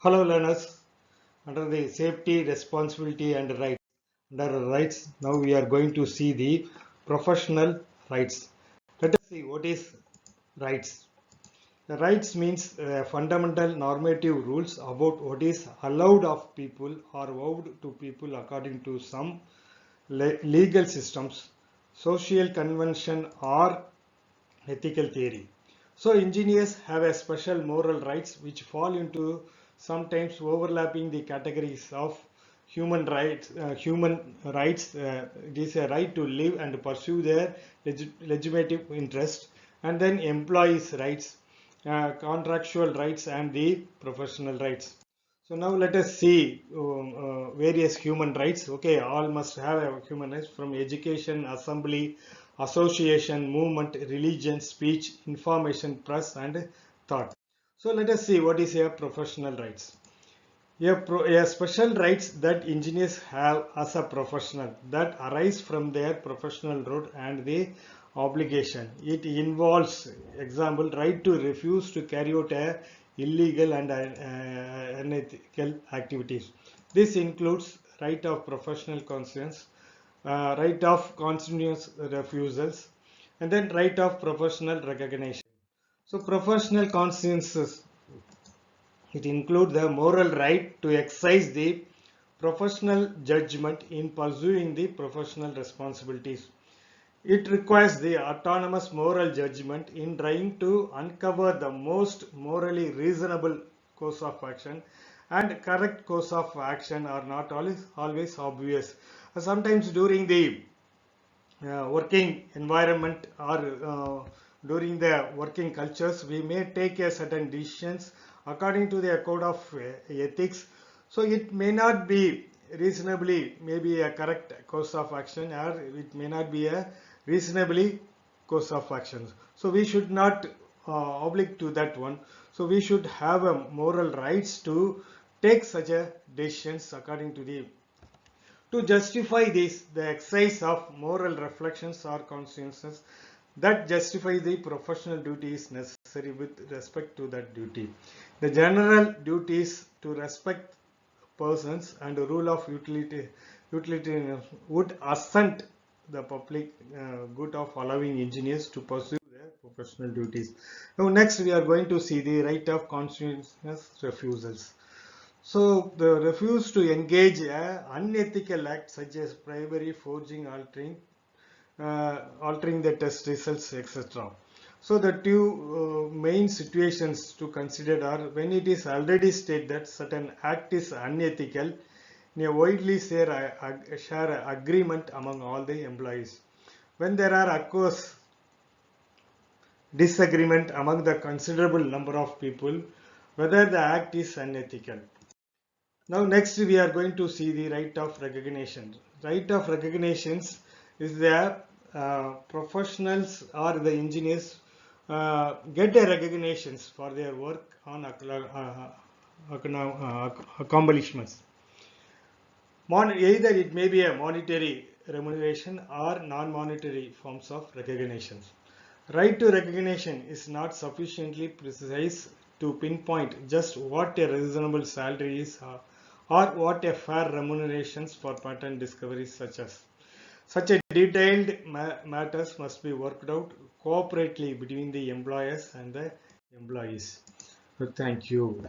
Hello learners, under the safety, responsibility and rights. Under rights, now we are going to see the professional rights. Let us see what is rights. The rights means fundamental normative rules about what is allowed of people or vowed to people according to some legal systems, social convention or ethical theory. So engineers have a special moral rights which fall into sometimes overlapping the categories of human rights. It is a right to live and pursue their legitimate interest, and then employees' rights, contractual rights, and the professional rights. So now let us see various human rights. Okay, all must have a human rights from education, assembly, association, movement, religion, speech, information, press, and thought. So let us see what is a professional rights. A special rights that engineers have as a professional that arise from their professional role and the obligation. It involves, example, right to refuse to carry out a illegal and unethical activities. This includes right of professional conscience, right of continuous refusals, and then right of professional recognition. So professional consciences, it includes the moral right to exercise the professional judgment in pursuing the professional responsibilities. It requires the autonomous moral judgment in trying to uncover the most morally reasonable course of action, and correct course of action are not always obvious. Sometimes during the working environment or during the working cultures, we may take a certain decisions according to their code of ethics. So it may not be reasonably maybe a correct course of action, or it may not be a reasonably course of actions. So we should not oblige to that one. So we should have a moral rights to take such a decisions according to the. To justify this, the exercise of moral reflections or consciences that justify the professional duty is necessary with respect to that duty. The general duties to respect persons and the rule of utilitarian would assent the public good of allowing engineers to pursue their professional duties. Now next we are going to see the right of conscientious refusals. So the refuse to engage a unethical act such as bribery, forging, altering the test results, etc. So the two main situations to consider are when it is already stated that certain act is unethical in a widely share agreement among all the employees. When there are occurs disagreement among the considerable number of people whether the act is unethical. Now next we are going to see the right of recognition. Right of recognitions is the professionals or the engineers get a recognitions for their work on accomplishments. Either it may be a monetary remuneration or non-monetary forms of recognition. Right to recognition is not sufficiently precise to pinpoint just what a reasonable salary is or what a fair remunerations for patent discoveries such as. Such a detailed matters must be worked out cooperatively between the employers and the employees. So thank you.